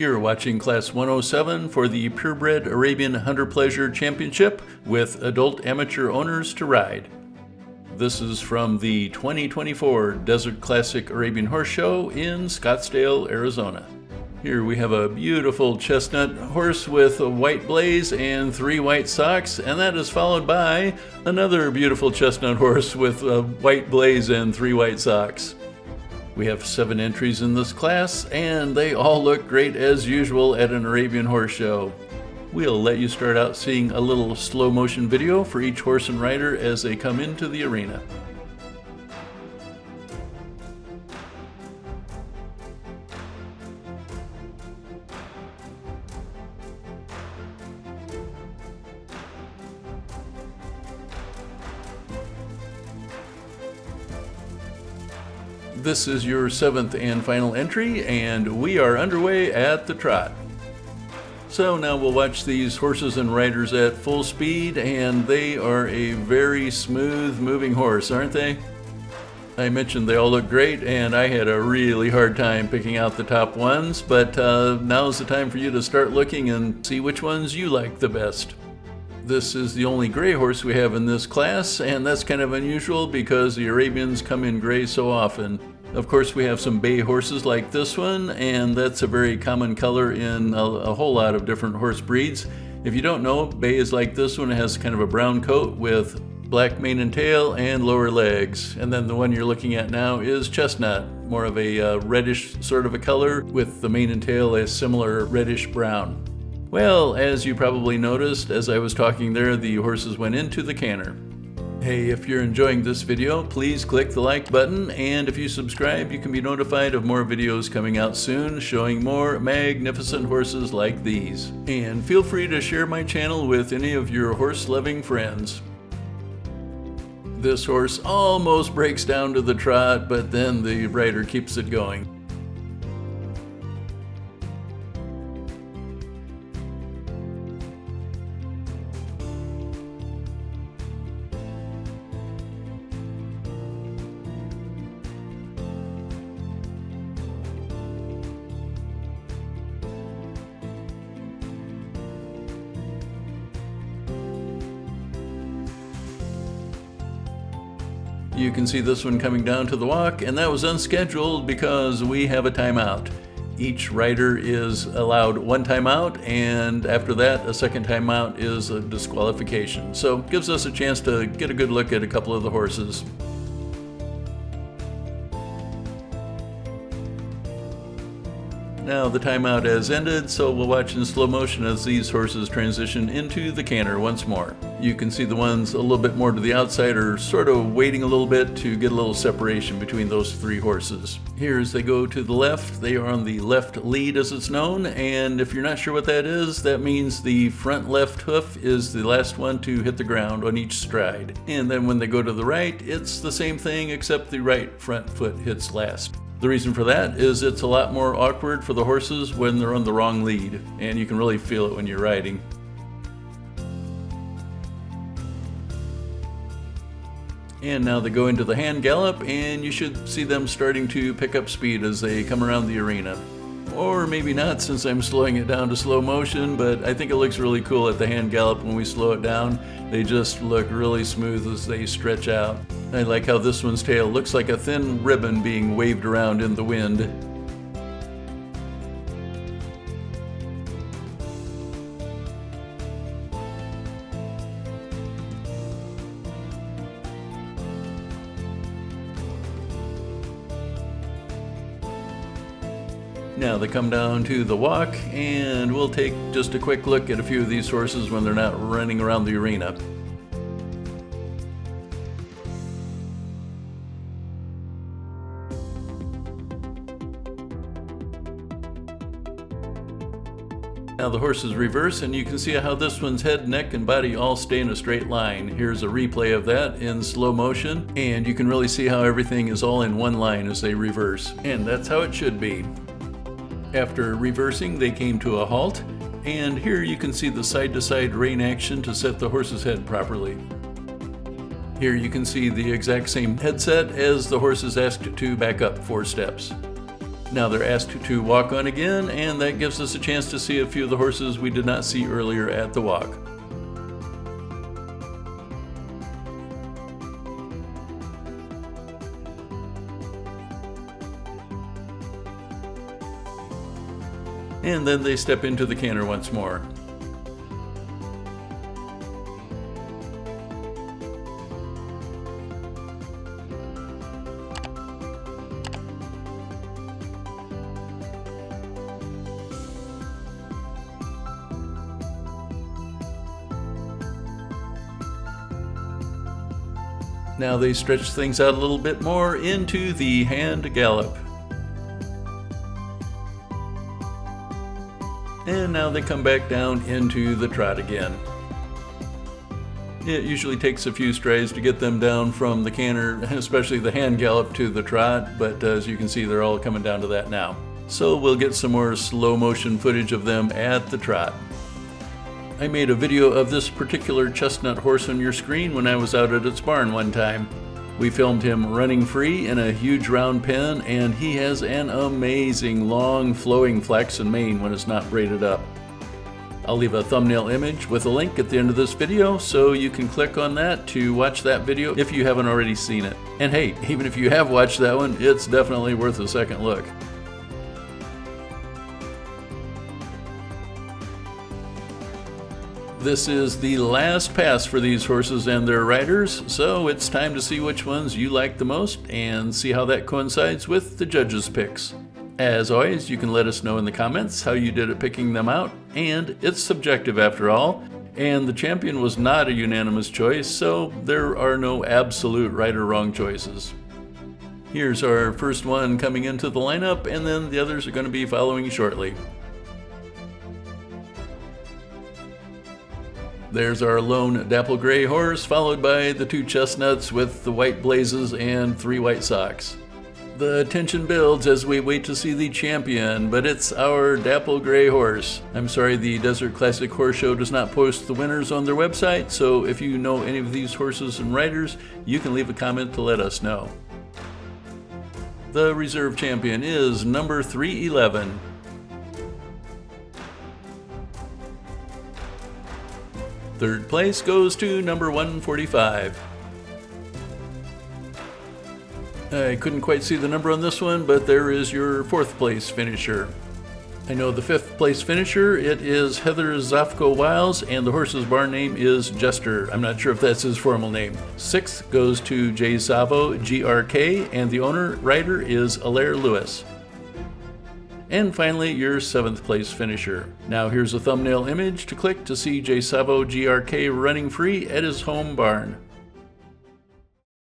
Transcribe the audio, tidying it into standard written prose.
You're watching Class 107 for the Purebred Arabian Hunter Pleasure Championship with adult amateur owners to ride. This is from the 2024 Desert Classic Arabian Horse Show in Scottsdale, Arizona. Here we have a beautiful chestnut horse with a white blaze and 3 white socks, and that is followed by another beautiful chestnut horse with a white blaze and 3 white socks. We have 7 entries in this class, and they all look great as usual at an Arabian horse show. We'll let you start out seeing a little slow motion video for each horse and rider as they come into the arena. This is your 7th and final entry, and we are underway at the trot. So now we'll watch these horses and riders at full speed, and they are a very smooth moving horse, aren't they? I mentioned they all look great, and I had a really hard time picking out the top ones, but now's the time for you to start looking and see which ones you like the best. This is the only gray horse we have in this class, and that's kind of unusual because the Arabians come in gray so often. Of course, we have some bay horses like this one, and that's a very common color in a whole lot of different horse breeds. If you don't know, bay is like this one. It has kind of a brown coat with black mane and tail and lower legs. And then the one you're looking at now is chestnut, more of a reddish sort of a color with the mane and tail a similar reddish brown. Well, as you probably noticed, as I was talking there, the horses went into the canter. Hey, if you're enjoying this video, please click the like button, and if you subscribe, you can be notified of more videos coming out soon showing more magnificent horses like these. And feel free to share my channel with any of your horse-loving friends. This horse almost breaks down to the trot, but then the rider keeps it going. You can see this one coming down to the walk, and that was unscheduled because we have a timeout. Each rider is allowed 1 timeout, and after that, a second timeout is a disqualification. So it gives us a chance to get a good look at a couple of the horses. Now the timeout has ended, so we'll watch in slow motion as these horses transition into the canter once more. You can see the ones a little bit more to the outside are sort of waiting a little bit to get a little separation between those 3 horses. Here as they go to the left, they are on the left lead as it's known, and if you're not sure what that is, that means the front left hoof is the last one to hit the ground on each stride. And then when they go to the right, it's the same thing except the right front foot hits last. The reason for that is it's a lot more awkward for the horses when they're on the wrong lead, and you can really feel it when you're riding. And now they go into the hand gallop, and you should see them starting to pick up speed as they come around the arena. Or maybe not, since I'm slowing it down to slow motion, but I think it looks really cool at the hand gallop when we slow it down. They just look really smooth as they stretch out. I like how this one's tail looks like a thin ribbon being waved around in the wind. Now they come down to the walk, and we'll take just a quick look at a few of these horses when they're not running around the arena. Now the horses reverse, and you can see how this one's head, neck, and body all stay in a straight line. Here's a replay of that in slow motion, and you can really see how everything is all in one line as they reverse. And that's how it should be. After reversing, they came to a halt, and here you can see the side-to-side rein action to set the horse's head properly. Here you can see the exact same headset as the horse is asked to back up 4 steps. Now they're asked to walk on again, and that gives us a chance to see a few of the horses we did not see earlier at the walk. And then they step into the canter once more. Now they stretch things out a little bit more into the hand gallop. And now they come back down into the trot again. It usually takes a few strides to get them down from the canter, especially the hand gallop, to the trot, but as you can see, they're all coming down to that now. So we'll get some more slow motion footage of them at the trot. I made a video of this particular chestnut horse on your screen when I was out at its barn one time. We filmed him running free in a huge round pen, and he has an amazing long flowing flaxen mane when it's not braided up. I'll leave a thumbnail image with a link at the end of this video, so you can click on that to watch that video if you haven't already seen it. And hey, even if you have watched that one, it's definitely worth a second look. This is the last pass for these horses and their riders, so it's time to see which ones you like the most and see how that coincides with the judges' picks. As always, you can let us know in the comments how you did at picking them out, and it's subjective after all, and the champion was not a unanimous choice, so there are no absolute right or wrong choices. Here's our first one coming into the lineup, and then the others are going to be following shortly. There's our lone dapple gray horse, followed by the two chestnuts with the white blazes and 3 white socks. The tension builds as we wait to see the champion, but it's our dapple gray horse. I'm sorry, the Desert Classic Horse Show does not post the winners on their website, so if you know any of these horses and riders, you can leave a comment to let us know. The reserve champion is number 311. Third place goes to number 145. I couldn't quite see the number on this one, but there is your 4th place finisher. I know the 5th place finisher, it is Heather Zofko-Wiles, and the horse's barn name is Jester. I'm not sure if that's his formal name. 6th goes to Jay Savo GRK, and the owner rider is Alaire Lewis. And finally, your 7th place finisher. Now here's a thumbnail image to click to see Jay Savo GRK running free at his home barn.